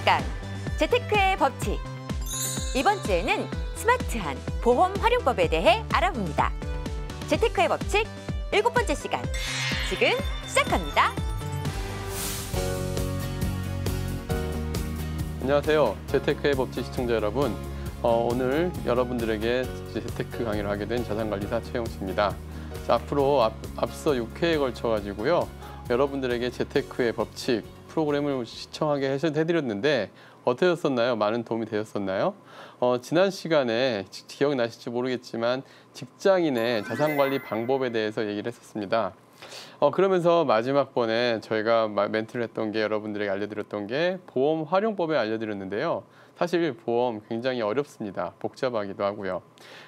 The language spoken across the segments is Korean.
시간 재테크의 법칙. 이번 주에는 스마트한 보험 활용법에 대해 알아봅니다. 재테크의 법칙 7번째 시간 지금 시작합니다. 안녕하세요. 재테크의 법칙 시청자 여러분. 오늘 여러분들에게 재테크 강의를 하게 된 자산관리사 최영식입니다. 자, 앞으로 앞서 6회에 걸쳐가지고요. 여러분들에게 재테크의 법칙 프로그램을 시청하게 해드렸는데 어떠셨었나요? 많은 도움이 되셨었나요? 지난 시간에 기억나실지 모르겠지만 직장인의 자산관리 방법에 대해서 얘기를 했었습니다. 그러면서 마지막 번에 저희가 멘트를 했던 게 여러분들에게 알려드렸던 게 보험 활용법에 알려드렸는데요. 사실 보험 굉장히 어렵습니다. 복잡하기도 하고요.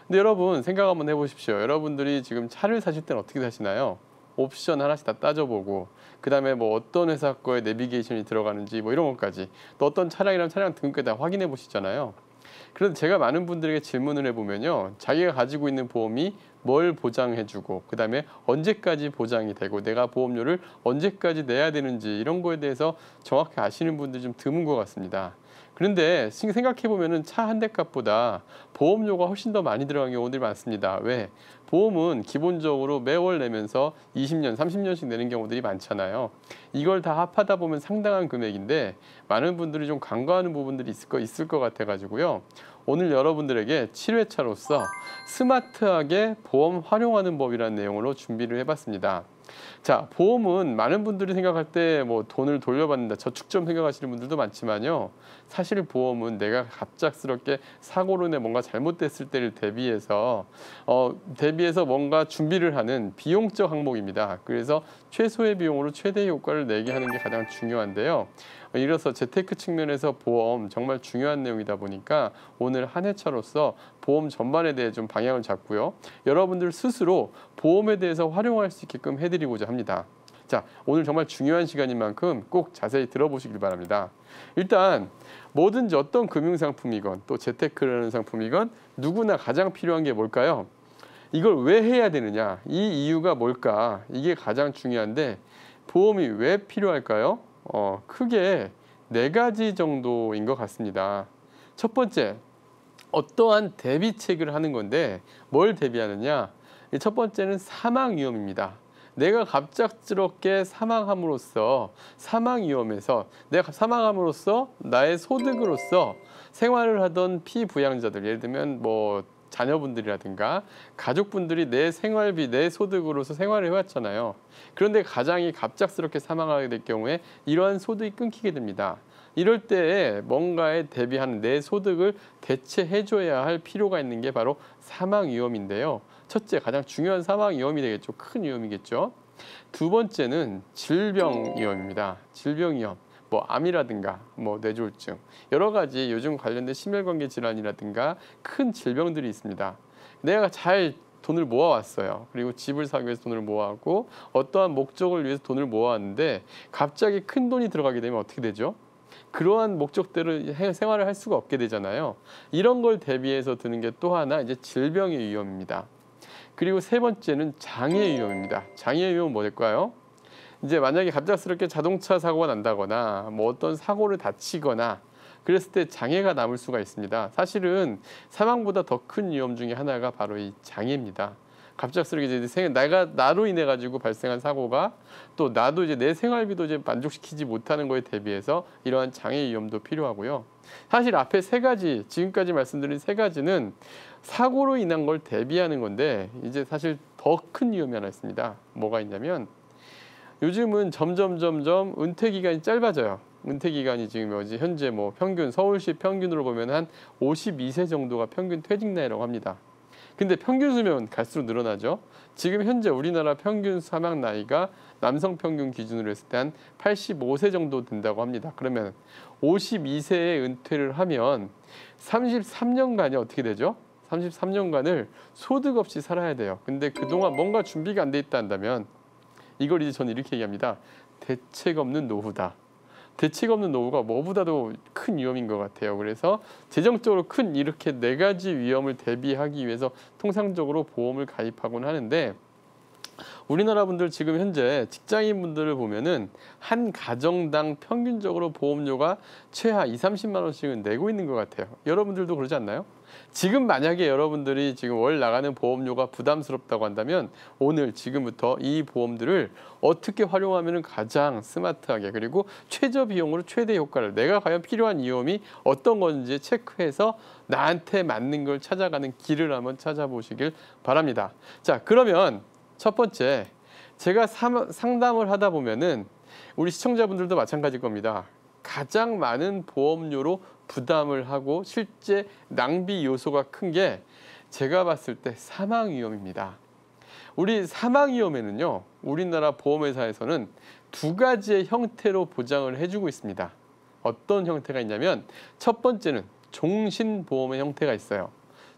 근데 여러분 생각 한번 해보십시오. 여러분들이 지금 차를 사실 때는 어떻게 사시나요? 옵션 하나씩 다 따져보고 그 다음에 뭐 어떤 회사 거에 내비게이션이 들어가는지 뭐 이런 것까지 또 어떤 차량이랑 차량 등급까지 다 확인해 보시잖아요. 그런데 제가 많은 분들에게 질문을 해보면요. 자기가 가지고 있는 보험이 뭘 보장해주고 그 다음에 언제까지 보장이 되고 내가 보험료를 언제까지 내야 되는지 이런 거에 대해서 정확히 아시는 분들이 좀 드문 것 같습니다. 그런데 생각해보면 차 한 대 값보다 보험료가 훨씬 더 많이 들어가는 경우들이 많습니다. 왜? 보험은 기본적으로 매월 내면서 20년, 30년씩 내는 경우들이 많잖아요. 이걸 다 합하다 보면 상당한 금액인데 많은 분들이 좀 간과하는 부분들이 있을 것 같아가지고요. 오늘 여러분들에게 7회차로서 스마트하게 보험 활용하는 법이라는 내용으로 준비를 해봤습니다. 자, 보험은 많은 분들이 생각할 때 뭐 돈을 돌려받는다, 저축점 생각하시는 분들도 많지만요. 사실 보험은 내가 갑작스럽게 사고로 인해 뭔가 잘못됐을 때를 대비해서 뭔가 준비를 하는 비용적 항목입니다. 그래서 최소의 비용으로 최대의 효과를 내게 하는 게 가장 중요한데요. 이래서 재테크 측면에서 보험 정말 중요한 내용이다 보니까 오늘 한 회차로서 보험 전반에 대해 좀 방향을 잡고요. 여러분들 스스로 보험에 대해서 활용할 수 있게끔 해드리고자 합니다. 자, 오늘 정말 중요한 시간인 만큼 꼭 자세히 들어보시길 바랍니다. 일단 뭐든지 어떤 금융상품이건 또 재테크라는 상품이건 누구나 가장 필요한 게 뭘까요? 이걸 왜 해야 되느냐? 이 이유가 뭘까? 이게 가장 중요한데 보험이 왜 필요할까요? 크게 4가지 정도인 것 같습니다. 첫 번째, 어떠한 대비책을 하는 건데 뭘 대비하느냐? 첫 번째는 사망 위험입니다. 내가 갑작스럽게 사망함으로써 사망 위험에서 내가 사망함으로써 나의 소득으로서 생활을 하던 피부양자들, 예를 들면 뭐 자녀분들이라든가 가족분들이 내 생활비, 내 소득으로서 생활을 해왔잖아요. 그런데 가장이 갑작스럽게 사망하게 될 경우에 이러한 소득이 끊기게 됩니다. 이럴 때에 뭔가에 대비하는 내 소득을 대체해줘야 할 필요가 있는 게 바로 사망 위험인데요. 첫째, 가장 중요한 사망 위험이 되겠죠. 큰 위험이겠죠. 두 번째는 질병 위험입니다. 질병 위험. 뭐 암이라든가 뭐 뇌졸중 여러 가지 요즘 관련된 심혈관계 질환이라든가 큰 질병들이 있습니다. 내가 잘 돈을 모아왔어요. 그리고 집을 사기 위해서 돈을 모아왔고 어떠한 목적을 위해서 돈을 모아왔는데 갑자기 큰 돈이 들어가게 되면 어떻게 되죠? 그러한 목적대로 생활을 할 수가 없게 되잖아요. 이런 걸 대비해서 드는 게 또 하나 이제 질병의 위험입니다. 그리고 세 번째는 장애의 위험입니다. 장애의 위험은 뭘까요? 이제 만약에 갑작스럽게 자동차 사고가 난다거나 뭐 어떤 사고를 다치거나 그랬을 때 장애가 남을 수가 있습니다. 사실은 사망보다 더 큰 위험 중에 하나가 바로 이 장애입니다. 갑작스럽게 이제 나로 인해 가지고 발생한 사고가 또 나도 이제 내 생활비도 이제 만족시키지 못하는 거에 대비해서 이러한 장애 위험도 필요하고요. 사실 앞에 3가지, 지금까지 말씀드린 3가지는 사고로 인한 걸 대비하는 건데 이제 사실 더 큰 위험이 하나 있습니다. 뭐가 있냐면 요즘은 점점 은퇴 기간이 짧아져요. 은퇴 기간이 지금 현재 뭐 평균 서울시 평균으로 보면 한 52세 정도가 평균 퇴직 나이라고 합니다. 근데 평균 수명은 갈수록 늘어나죠. 지금 현재 우리나라 평균 사망 나이가 남성 평균 기준으로 했을 때 한 85세 정도 된다고 합니다. 그러면 52세에 은퇴를 하면 33년간이 어떻게 되죠? 33년간을 소득 없이 살아야 돼요. 근데 그동안 뭔가 준비가 안 돼 있다 한다면 이걸 이제 저는 이렇게 얘기합니다. 대책 없는 노후다. 대책 없는 노후가 뭐보다도 큰 위험인 것 같아요. 그래서 재정적으로 큰 이렇게 4가지 위험을 대비하기 위해서 통상적으로 보험을 가입하곤 하는데 우리나라 분들 지금 현재 직장인 분들을 보면은 한 가정당 평균적으로 보험료가 최하 30만 원씩은 내고 있는 것 같아요. 여러분들도 그러지 않나요? 지금 만약에 여러분들이 지금 월 나가는 보험료가 부담스럽다고 한다면 오늘 지금부터 이 보험들을 어떻게 활용하면 가장 스마트하게 그리고 최저 비용으로 최대 효과를 내가 과연 필요한 위험이 어떤 건지 체크해서 나한테 맞는 걸 찾아가는 길을 한번 찾아보시길 바랍니다. 자, 그러면 첫 번째, 제가 상담을 하다 보면은 우리 시청자분들도 마찬가지일 겁니다. 가장 많은 보험료로 부담을 하고 실제 낭비 요소가 큰 게 제가 봤을 때 사망 위험입니다. 우리 사망 위험에는요, 우리나라 보험회사에서는 두 가지의 형태로 보장을 해주고 있습니다. 어떤 형태가 있냐면 첫 번째는 종신보험의 형태가 있어요.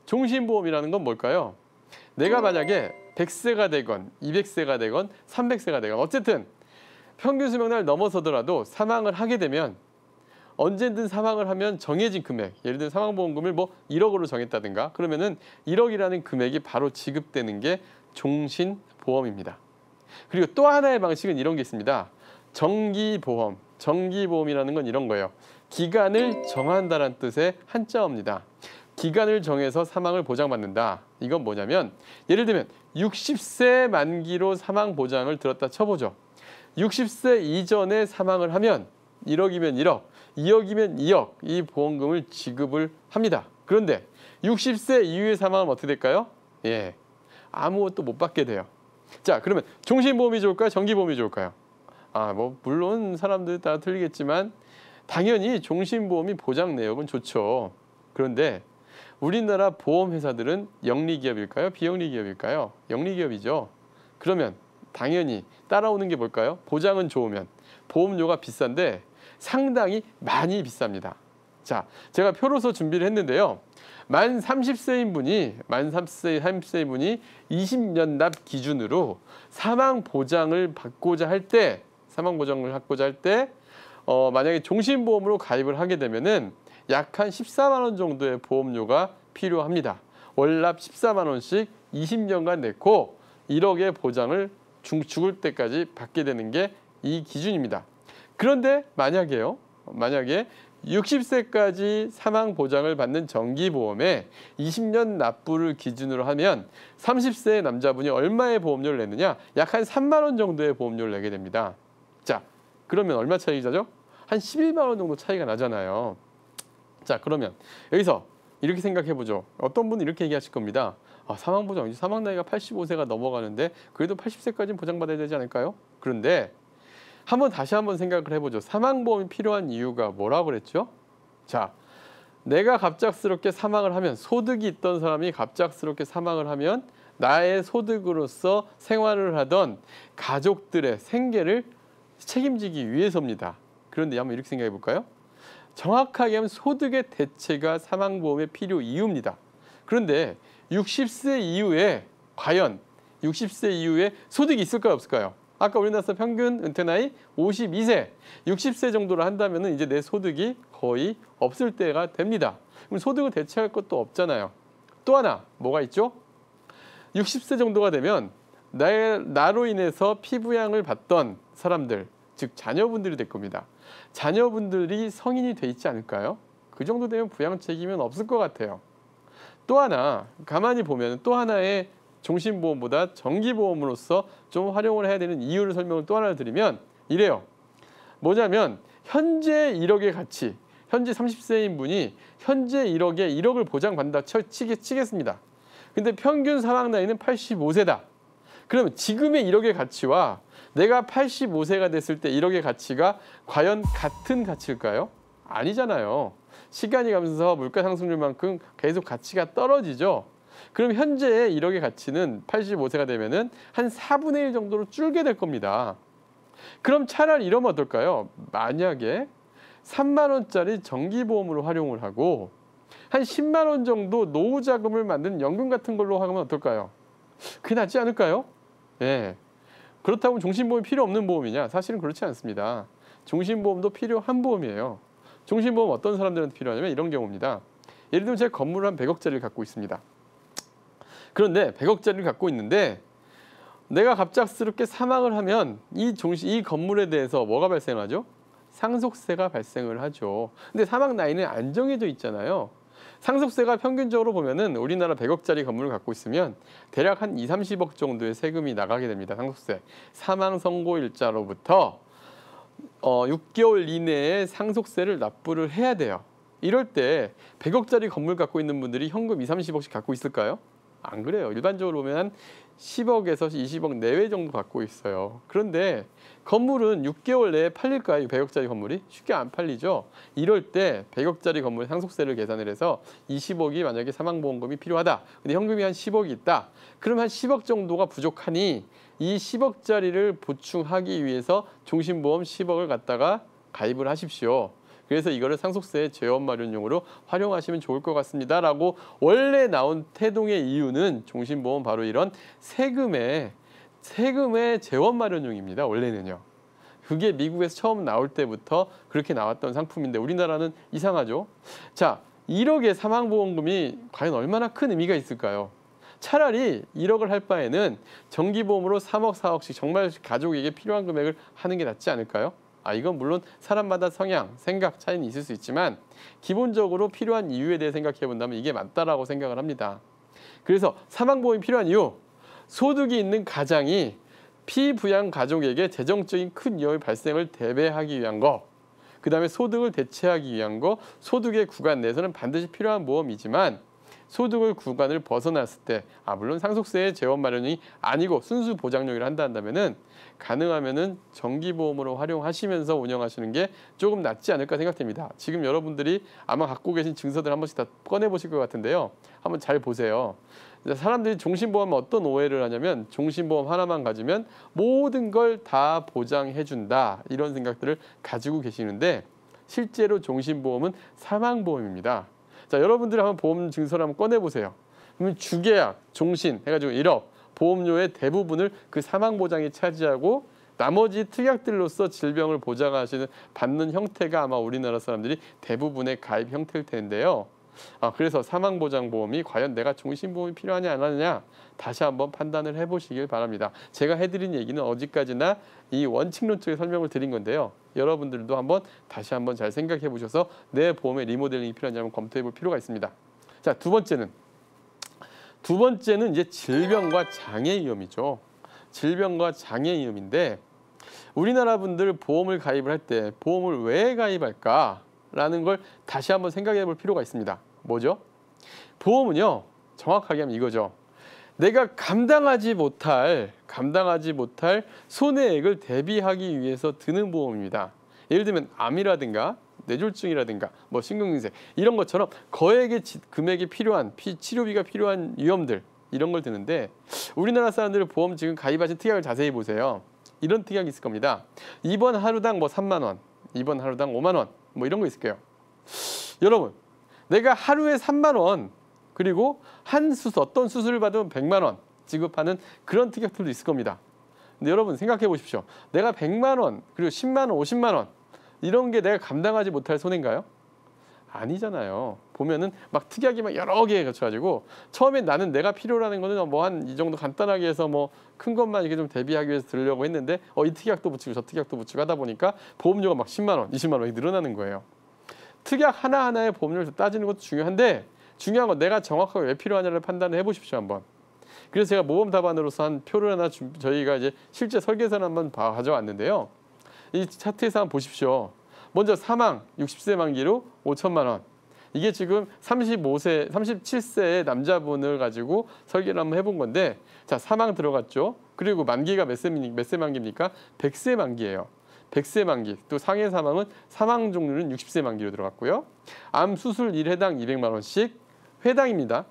종신보험이라는 건 뭘까요? 내가 만약에 100세가 되건 200세가 되건 300세가 되건 어쨌든 평균 수명날 넘어서더라도 사망을 하게 되면 언제든 사망을 하면 정해진 금액, 예를 들면 사망보험금을 뭐 1억으로 정했다든가 그러면은 1억이라는 금액이 바로 지급되는 게 종신보험입니다. 그리고 또 하나의 방식은 이런 게 있습니다. 정기보험. 정기보험이라는 건 이런 거예요. 기간을 정한다는 뜻의 한자어입니다. 기간을 정해서 사망을 보장받는다. 이건 뭐냐면 예를 들면 60세 만기로 사망 보장을 들었다 쳐보죠. 60세 이전에 사망을 하면 1억이면 1억, 2억이면 2억 이 보험금을 지급을 합니다. 그런데 60세 이후에 사망하면 어떻게 될까요? 예, 아무것도 못 받게 돼요. 자, 그러면 종신보험이 좋을까요? 정기보험이 좋을까요? 뭐 물론 사람들 따라 틀리겠지만 당연히 종신보험이 보장 내역은 좋죠. 그런데 우리나라 보험회사들은 영리기업일까요? 비영리기업일까요? 영리기업이죠. 그러면 당연히 따라오는 게 뭘까요? 보장은 좋으면 보험료가 비싼데 상당히 많이 비쌉니다. 자, 제가 표로서 준비를 했는데요. 만 30세인 분이 20년 납 기준으로 사망 보장을 받고자 할 때 만약에 종신보험으로 가입을 하게 되면은 약 한 14만 원 정도의 보험료가 필요합니다. 월납 14만 원씩 20년간 냈고 1억의 보장을 죽을 때까지 받게 되는 게 이 기준입니다. 그런데 만약에 60세까지 사망 보장을 받는 정기보험에 20년 납부를 기준으로 하면 30세의 남자분이 얼마의 보험료를 냈느냐? 약 한 3만 원 정도의 보험료를 내게 됩니다. 자, 그러면 얼마 차이가 나죠? 한 11만 원 정도 차이가 나잖아요. 자, 그러면 여기서 이렇게 생각해 보죠. 어떤 분은 이렇게 얘기하실 겁니다. 사망 보장, 사망 나이가 85세가 넘어가는데 그래도 80세까지는 보장받아야 되지 않을까요? 그런데 다시 한번 생각을 해보죠. 사망보험이 필요한 이유가 뭐라고 그랬죠? 자, 내가 갑작스럽게 사망을 하면 소득이 있던 사람이 갑작스럽게 사망을 하면 나의 소득으로서 생활을 하던 가족들의 생계를 책임지기 위해서입니다. 그런데 한번 이렇게 생각해 볼까요? 정확하게 하면 소득의 대체가 사망보험의 필요 이유입니다. 그런데 60세 이후에 과연 60세 이후에 소득이 있을까요, 없을까요? 아까 우리나라 평균 은퇴 나이 52세, 60세 정도로 한다면 이제 내 소득이 거의 없을 때가 됩니다. 그럼 소득을 대체할 것도 없잖아요. 또 하나 뭐가 있죠? 60세 정도가 되면 나로 인해서 피부양을 받던 사람들, 즉 자녀분들이 될 겁니다. 자녀분들이 성인이 돼 있지 않을까요? 그 정도 되면 부양 책임은 없을 것 같아요. 또 하나 가만히 보면 또 하나의 종신보험보다 정기보험으로서 좀 활용을 해야 되는 이유를 설명을 또 하나 드리면 이래요. 뭐냐면 현재 1억의 가치, 현재 30세인 분이 현재 1억을 보장받는다 치겠습니다. 근데 평균 사망 나이는 85세다. 그러면 지금의 1억의 가치와 내가 85세가 됐을 때 1억의 가치가 과연 같은 가치일까요? 아니잖아요. 시간이 가면서 물가 상승률만큼 계속 가치가 떨어지죠. 그럼 현재의 1억의 가치는 85세가 되면은 한 4분의 1 정도로 줄게 될 겁니다. 그럼 차라리 이러면 어떨까요? 만약에 3만 원짜리 정기보험으로 활용을 하고 한 10만 원 정도 노후 자금을 만드는 연금 같은 걸로 하면 어떨까요? 그게 낫지 않을까요? 예. 그렇다고 종신보험이 필요 없는 보험이냐? 사실은 그렇지 않습니다. 종신보험도 필요한 보험이에요. 종신보험 어떤 사람들한테 필요하냐면 이런 경우입니다. 예를 들면 제가 건물을 한 100억짜리를 갖고 있습니다. 그런데 100억짜리를 갖고 있는데 내가 갑작스럽게 사망을 하면 이 건물에 대해서 뭐가 발생하죠? 상속세가 발생을 하죠. 근데 사망 나이는 안 정해져 있잖아요. 상속세가 평균적으로 보면은 우리나라 100억짜리 건물을 갖고 있으면 대략 한 2, 30억 정도의 세금이 나가게 됩니다. 상속세. 사망 선고일자로부터 6개월 이내에 상속세를 납부를 해야 돼요. 이럴 때 100억짜리 건물 갖고 있는 분들이 현금 2, 30억씩 갖고 있을까요? 안 그래요. 일반적으로 보면 한 10억에서 20억 내외 정도 갖고 있어요. 그런데 건물은 6개월 내에 팔릴까요? 100억짜리 건물이? 쉽게 안 팔리죠. 이럴 때 100억짜리 건물 상속세를 계산을 해서 20억이 만약에 사망보험금이 필요하다. 근데 현금이 한 10억이 있다. 그럼 한 10억 정도가 부족하니 이 10억짜리를 보충하기 위해서 종신보험 10억을 갖다가 가입을 하십시오. 그래서 이거를 상속세 재원 마련용으로 활용하시면 좋을 것 같습니다라고 원래 나온 태동의 이유는 종신보험 바로 이런 세금의 재원 마련용입니다. 원래는요. 그게 미국에서 처음 나올 때부터 그렇게 나왔던 상품인데 우리나라는 이상하죠. 자, 1억의 사망보험금이 과연 얼마나 큰 의미가 있을까요? 차라리 1억을 할 바에는 정기보험으로 3억, 4억씩 정말 가족에게 필요한 금액을 하는 게 낫지 않을까요? 이건 물론 사람마다 성향, 생각 차이는 있을 수 있지만 기본적으로 필요한 이유에 대해 생각해 본다면 이게 맞다라고 생각을 합니다. 그래서 사망보험이 필요한 이유, 소득이 있는 가장이 피부양 가족에게 재정적인 큰 위험의 발생을 대비하기 위한 거, 그 다음에 소득을 대체하기 위한 거, 소득의 구간 내에서는 반드시 필요한 보험이지만 소득을 구간을 벗어났을 때, 물론 상속세의 재원 마련이 아니고 순수 보장용을 한다면은 가능하면은 정기보험으로 활용하시면서 운영하시는 게 조금 낫지 않을까 생각됩니다. 지금 여러분들이 아마 갖고 계신 증서들 한 번씩 다 꺼내 보실 것 같은데요. 한번 잘 보세요. 사람들이 종신보험은 어떤 오해를 하냐면 종신보험 하나만 가지면 모든 걸 다 보장해 준다 이런 생각들을 가지고 계시는데 실제로 종신보험은 사망보험입니다. 자, 여러분들이 한번 보험 증서를 한번 꺼내 보세요. 그러면 주계약, 종신 해가지고 1억 보험료의 대부분을 그 사망보장이 차지하고 나머지 특약들로서 질병을 보장하시는 받는 형태가 아마 우리나라 사람들이 대부분의 가입 형태일 텐데요. 그래서 사망보장보험이 과연 내가 종신보험이 필요하냐 안 하느냐 다시 한번 판단을 해보시길 바랍니다. 제가 해드린 얘기는 어디까지나 이 원칙론적인 설명을 드린 건데요. 여러분들도 한번 다시 한번 잘 생각해 보셔서 내 보험의 리모델링이 필요한지 한번 검토해 볼 필요가 있습니다. 자, 두 번째는 이제 질병과 장애 위험이죠. 질병과 장애 위험인데 우리나라 분들 보험을 가입을 할 때 보험을 왜 가입할까라는 걸 다시 한번 생각해 볼 필요가 있습니다. 뭐죠? 보험은요, 정확하게 하면 이거죠. 내가 감당하지 못할 손해액을 대비하기 위해서 드는 보험입니다. 예를 들면 암이라든가 뇌졸중이라든가 심근경색 이런 것처럼 거액의 금액이 필요한 치료비가 필요한 위험들 이런 걸 드는데 우리나라 사람들 보험 지금 가입하신 특약을 자세히 보세요. 이런 특약이 있을 겁니다. 입원 하루당 3만 원, 입원 하루당 5만 원 이런 거 있을 거예요. 여러분, 내가 하루에 3만 원 그리고 어떤 수술을 받으면 100만 원 지급하는 그런 특약들도 있을 겁니다. 근데 여러분 생각해 보십시오. 내가 100만 원 그리고 10만 원, 50만 원 이런 게 내가 감당하지 못할 손해인가요? 아니잖아요. 보면은 막 특약이 여러 개 갖춰가지고 처음엔 나는 내가 필요라는 거는 한 이 정도 간단하게 해서 큰 것만 이렇게 좀 대비하기 위해서 들으려고 했는데 이 특약도 붙이고 저 특약도 붙이고 하다 보니까 보험료가 10만 원, 20만 원이 늘어나는 거예요. 특약 하나하나의 보험료를 따지는 것도 중요한데 중요한 건 내가 정확하게 왜 필요하냐를 판단을 해보십시오 한번. 그래서 제가 모범 답안으로서 한 표를 하나 저희가 이제 실제 설계서를 한번 가져왔는데요. 이 차트에서 한번 보십시오. 먼저 사망 60세 만기로 5천만 원. 이게 지금 37세의 남자분을 가지고 설계를 한번 해본 건데 자, 사망 들어갔죠. 그리고 만기가 몇 세 만기입니까? 100세 만기예요. 100세 만기. 또 상해 사망은 사망 종류는 60세 만기로 들어갔고요. 암 수술 1회당 200만 원씩 회당입니다.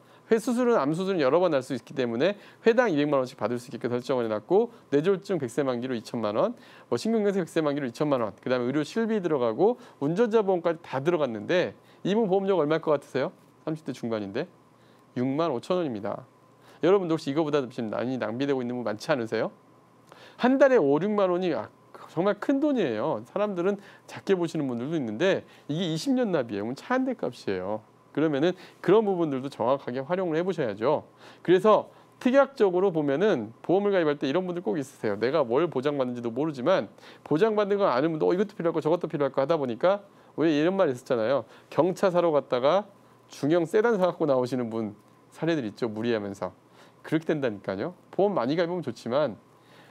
암 수술은 여러 번 할 수 있기 때문에 회당 200만 원씩 받을 수 있게 설정을 해놨고 뇌졸중 100세 만기로 2천만 원, 심근경색 100세 만기로 2천만 원, 그다음에 의료 실비 들어가고 운전자 보험까지 다 들어갔는데 이분 보험료가 얼마일 것 같으세요? 30대 중반인데 6만 5천 원입니다. 여러분도 혹시 이거보다 지금 많이 낭비되고 있는 분 많지 않으세요? 한 달에 5, 6만 원이 정말 큰 돈이에요. 사람들은 작게 보시는 분들도 있는데 이게 20년 납이에요. 차 한 대 값이에요. 그러면은 그런 부분들도 정확하게 활용을 해보셔야죠. 그래서 특약적으로 보면은 보험을 가입할 때 이런 분들 꼭 있으세요. 내가 뭘 보장받는지도 모르지만 보장받는 건 아는 분도 이것도 필요할 거 저것도 필요할 거 하다 보니까 왜 이런 말 있었잖아요. 경차 사러 갔다가 중형 세단 사갖고 나오시는 분 사례들 있죠. 무리하면서. 그렇게 된다니까요. 보험 많이 가입하면 좋지만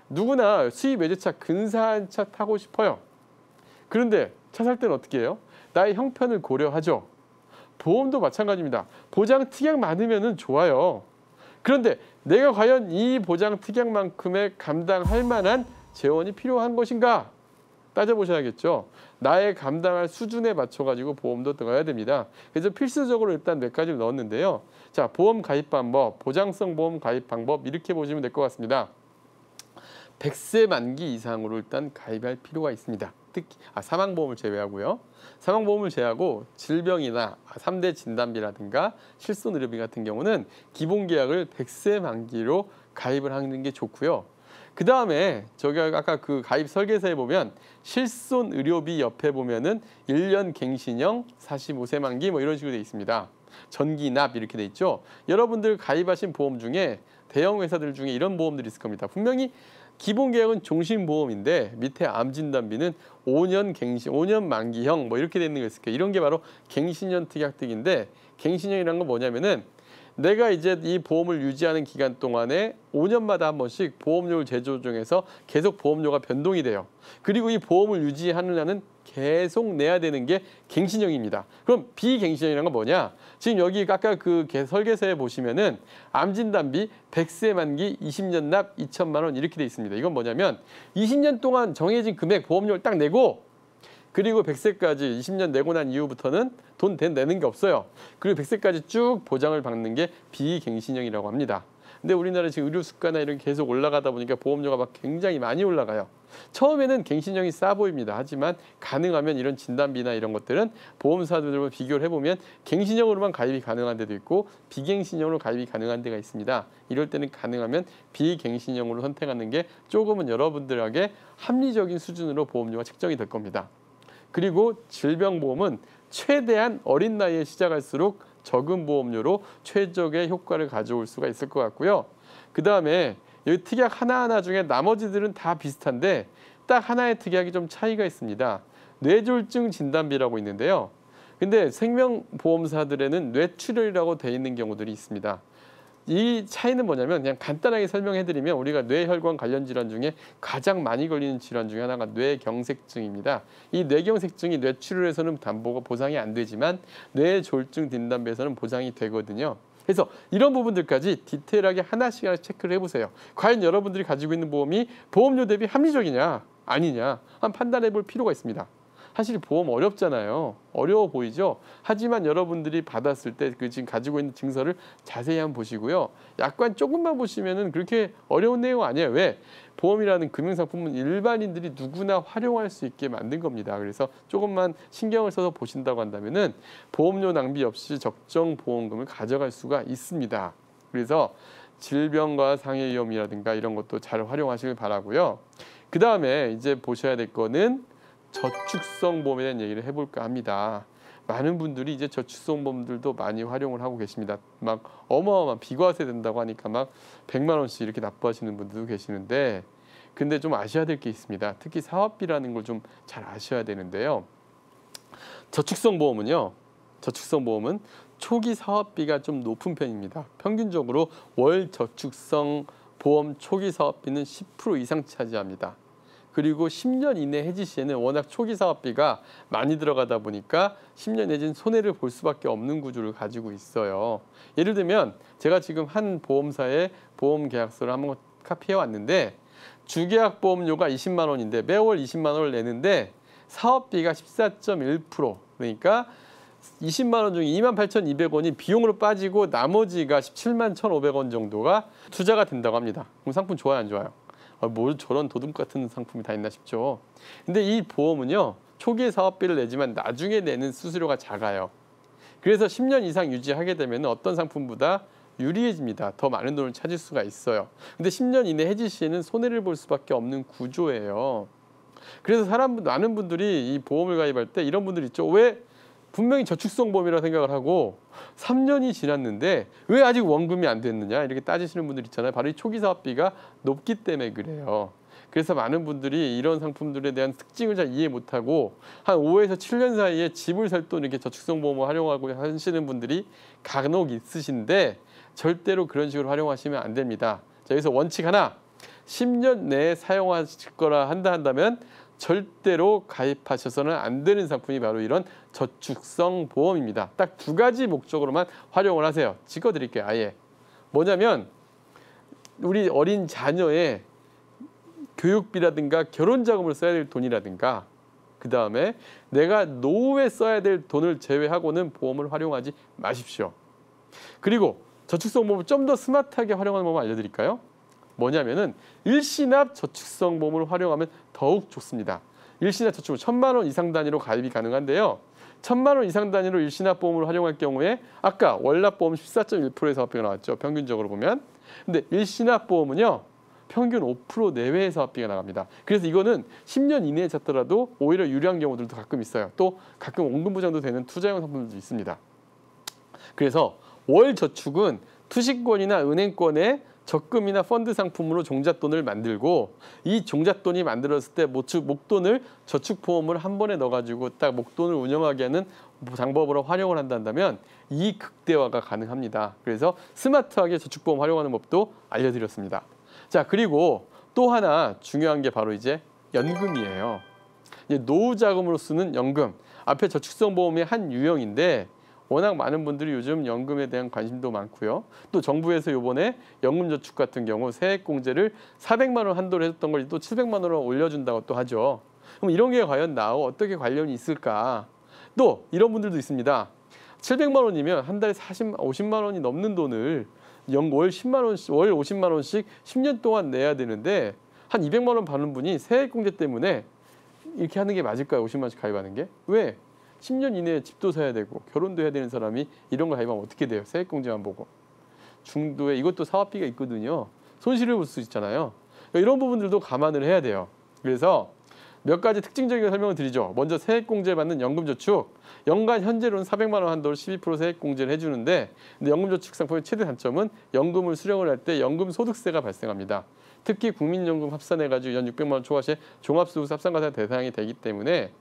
누구나 수입 외제차 근사한 차 타고 싶어요. 그런데 차 살 때는 어떻게 해요? 나의 형편을 고려하죠. 보험도 마찬가지입니다. 보장 특약 많으면 좋아요. 그런데 내가 과연 이 보장 특약만큼의 감당할 만한 재원이 필요한 것인가? 따져보셔야겠죠. 나의 감당할 수준에 맞춰가지고 보험도 들어가야 됩니다. 그래서 필수적으로 일단 몇 가지를 넣었는데요. 자, 보험 가입 방법, 보장성 보험 가입 방법 이렇게 보시면 될 것 같습니다. 100세 만기 이상으로 일단 가입할 필요가 있습니다. 특히 사망보험을 제외하고요. 사망보험을 제외하고 질병이나 3대 진단비라든가 실손의료비 같은 경우는 기본계약을 100세 만기로 가입을 하는 게 좋고요. 그 다음에 저희가 아까 그 가입 설계서에 보면 실손의료비 옆에 보면은 1년 갱신형 45세 만기 뭐 이런 식으로 돼 있습니다. 전기납 이렇게 돼 있죠. 여러분들 가입하신 보험 중에 대형 회사들 중에 이런 보험들이 있을 겁니다. 분명히 기본 계약은 종신보험인데 밑에 암진단비는 5년 갱신, 5년 만기형 뭐 이렇게 되는 거 있을 거예요. 이런 게 바로 갱신형 특약득인데 갱신형이라는 건 뭐냐면은 내가 이제 이 보험을 유지하는 기간 동안에 5년마다 한 번씩 보험료를 재조정해서 계속 보험료가 변동이 돼요. 그리고 이 보험을 유지하는 한은 계속 내야 되는 게 갱신형입니다. 그럼 비갱신형이라는 건 뭐냐? 지금 여기 아까 그 설계서에 보시면은 암진단비 100세 만기 20년 납 2천만 원 이렇게 돼 있습니다. 이건 뭐냐면 20년 동안 정해진 금액 보험료를 딱 내고 그리고 100세까지 20년 내고 난 이후부터는 돈 내는 게 없어요. 그리고 100세까지 쭉 보장을 받는 게 비갱신형이라고 합니다. 근데 우리나라 지금 의료 수가나 이런 게 계속 올라가다 보니까 보험료가 막 굉장히 많이 올라가요. 처음에는 갱신형이 싸 보입니다. 하지만 가능하면 이런 진단비나 이런 것들은 보험사들과 비교를 해보면 갱신형으로만 가입이 가능한 데도 있고 비갱신형으로 가입이 가능한 데가 있습니다. 이럴 때는 가능하면 비갱신형으로 선택하는 게 조금은 여러분들에게 합리적인 수준으로 보험료가 책정이 될 겁니다. 그리고 질병보험은 최대한 어린 나이에 시작할수록 적은 보험료로 최적의 효과를 가져올 수가 있을 것 같고요. 그 다음에 여기 특약 하나하나 중에 나머지들은 다 비슷한데 딱 하나의 특약이 좀 차이가 있습니다. 뇌졸중 진단비라고 있는데요. 근데 생명보험사들에는 뇌출혈이라고 돼 있는 경우들이 있습니다. 이 차이는 뭐냐면 그냥 간단하게 설명해드리면 우리가 뇌혈관 관련 질환 중에 가장 많이 걸리는 질환 중에 하나가 뇌경색증입니다. 이 뇌경색증이 뇌출혈에서는 보상이 안 되지만 뇌졸중 진단비에서는 보상이 되거든요. 그래서 이런 부분들까지 디테일하게 하나씩 체크를 해보세요. 과연 여러분들이 가지고 있는 보험이 보험료 대비 합리적이냐 아니냐 한번 판단해 볼 필요가 있습니다. 사실 보험 어렵잖아요. 어려워 보이죠? 하지만 여러분들이 받았을 때 그 지금 가지고 있는 증서를 자세히 한번 보시고요. 약관 조금만 보시면은 그렇게 어려운 내용 아니에요. 왜? 보험이라는 금융상품은 일반인들이 누구나 활용할 수 있게 만든 겁니다. 그래서 조금만 신경을 써서 보신다고 한다면은 보험료 낭비 없이 적정 보험금을 가져갈 수가 있습니다. 그래서 질병과 상해 위험이라든가 이런 것도 잘 활용하시길 바라고요. 그 다음에 이제 보셔야 될 거는 저축성 보험에 대한 얘기를 해볼까 합니다. 많은 분들이 이제 저축성 보험들도 많이 활용을 하고 계십니다. 막 어마어마한 비과세 된다고 하니까 막 100만 원씩 이렇게 납부하시는 분들도 계시는데 근데 좀 아셔야 될 게 있습니다. 특히 사업비라는 걸 좀 잘 아셔야 되는데요. 저축성 보험은 초기 사업비가 좀 높은 편입니다. 평균적으로 월 저축성 보험 초기 사업비는 10% 이상 차지합니다. 그리고 10년 이내 해지 시에는 워낙 초기 사업비가 많이 들어가다 보니까 10년 내지는 손해를 볼 수밖에 없는 구조를 가지고 있어요. 예를 들면 제가 지금 한 보험사의 보험 계약서를 한번 카피해 왔는데 주계약 보험료가 20만 원인데 매월 20만 원을 내는데 사업비가 14.1% 그러니까 20만 원 중에 28,200원이 비용으로 빠지고 나머지가 17만 1,500원 정도가 투자가 된다고 합니다. 그럼 상품 좋아요 안 좋아요? 뭐 저런 도둑 같은 상품이 다 있나 싶죠. 근데 이 보험은요. 초기에 사업비를 내지만 나중에 내는 수수료가 작아요. 그래서 10년 이상 유지하게 되면 어떤 상품보다 유리해집니다. 더 많은 돈을 찾을 수가 있어요. 근데 10년 이내 해지 시에는 손해를 볼 수밖에 없는 구조예요. 그래서 많은 분들이 이 보험을 가입할 때 이런 분들 있죠. 왜 분명히 저축성 보험이라 생각을 하고 3년이 지났는데 왜 아직 원금이 안 됐느냐 이렇게 따지시는 분들 있잖아요. 바로 이 초기 사업비가 높기 때문에 그래요. 그래서 많은 분들이 이런 상품들에 대한 특징을 잘 이해 못하고 한 5에서 7년 사이에 집을 살 돈 이렇게 저축성 보험을 활용하고 하시는 분들이 간혹 있으신데 절대로 그런 식으로 활용하시면 안 됩니다. 자, 여기서 원칙 하나, 10년 내에 사용하실 거라 한다면 절대로 가입하셔서는 안 되는 상품이 바로 이런 저축성 보험입니다. 딱 두 가지 목적으로만 활용을 하세요. 찍어드릴게요. 아예. 뭐냐면 우리 어린 자녀의 교육비라든가 결혼자금을 써야 될 돈이라든가 그다음에 내가 노후에 써야 될 돈을 제외하고는 보험을 활용하지 마십시오. 그리고 저축성 보험을 좀 더 스마트하게 활용하는 방법 알려드릴까요? 뭐냐면은 일시납 저축성 보험을 활용하면 더욱 좋습니다. 일시납 저축은 1,000만 원 이상 단위로 가입이 가능한데요. 1,000만 원 이상 단위로 일시납 보험을 활용할 경우에 아까 월납 보험 14.1%의 사업비가 나왔죠. 평균적으로 보면. 근데 일시납 보험은요. 평균 5% 내외의 사업비가 나갑니다. 그래서 이거는 10년 이내에 잤더라도 오히려 유리한 경우들도 가끔 있어요. 또 가끔 원금 보장도 되는 투자형 상품들도 있습니다. 그래서 월 저축은 투식권이나 은행권에 적금이나 펀드 상품으로 종잣돈을 만들고 이 종잣돈이 만들었을 때 목돈을 저축보험을 한 번에 넣어가지고 딱 목돈을 운영하게 하는 방법으로 활용을 한다면 이 극대화가 가능합니다. 그래서 스마트하게 저축보험 활용하는 법도 알려드렸습니다. 자, 그리고 또 하나 중요한 게 바로 이제 연금이에요. 이제 노후 자금으로 쓰는 연금. 앞에 저축성 보험의 한 유형인데 워낙 많은 분들이 요즘 연금에 대한 관심도 많고요. 또 정부에서 이번에 연금저축 같은 경우 세액공제를 400만 원 한도로 해줬던 걸 또 700만 원으로 올려준다고 또 하죠. 그럼 이런 게 과연 나하고 어떻게 관련이 있을까? 또 이런 분들도 있습니다. 700만 원이면 한 달에 50만 원이 넘는 돈을 월 10만 원씩, 월 50만 원씩 10년 동안 내야 되는데 한 200만 원 받는 분이 세액공제 때문에 이렇게 하는 게 맞을까요? 50만 원씩 가입하는 게? 왜? 10년 이내에 집도 사야 되고 결혼도 해야 되는 사람이 이런 거 가입하면 어떻게 돼요? 세액공제만 보고. 중도에 이것도 사업비가 있거든요. 손실을 볼 수 있잖아요. 그러니까 이런 부분들도 감안을 해야 돼요. 그래서 몇 가지 특징적인 설명을 드리죠. 먼저 세액공제 받는 연금저축. 연간 현재로는 400만 원 한도를 12% 세액공제를 해주는데 근데 연금저축 상품의 최대 단점은 연금을 수령을 할 때 연금소득세가 발생합니다. 특히 국민연금 합산해가지고 연 600만 원 초과시에 종합소득세 합산과세 대상이 되기 때문에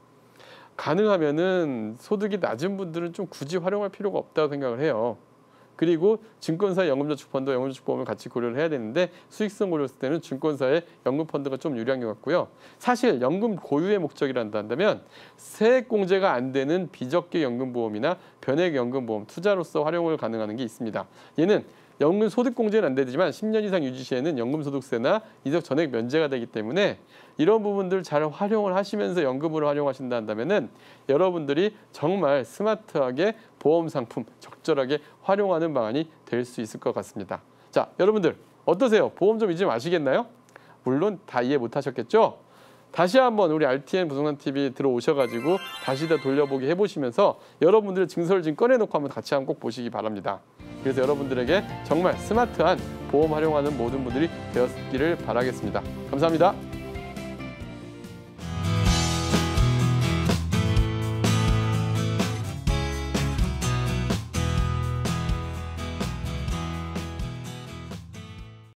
가능하면은 소득이 낮은 분들은 좀 굳이 활용할 필요가 없다고 생각을 해요. 그리고 증권사의 연금저축펀드, 연금저축보험을 같이 고려를 해야 되는데 수익성 고려했을 때는 증권사의 연금펀드가 좀 유리한 것 같고요. 사실 연금 고유의 목적이라 한다면 세액공제가 안 되는 비적격 연금보험이나 변액연금보험, 투자로서 활용을 가능한 게 있습니다. 얘는 연금 소득공제는 안 되지만 10년 이상 유지 시에는 연금소득세나 이적 전액 면제가 되기 때문에 이런 부분들 잘 활용을 하시면서 연금으로 활용하신다 한다면은 여러분들이 정말 스마트하게 보험 상품 적절하게 활용하는 방안이 될 수 있을 것 같습니다. 자, 여러분들 어떠세요? 보험 좀 잊지 마시겠나요? 물론 다 이해 못 하셨겠죠? 다시 한번 우리 RTN 부동산 TV 들어오셔가지고 다시 다 돌려보기 해보시면서 여러분들의 증서를 지금 꺼내놓고 한번 같이 한번 꼭 보시기 바랍니다. 그래서 여러분들에게 정말 스마트한 보험 활용하는 모든 분들이 되었기를 바라겠습니다. 감사합니다.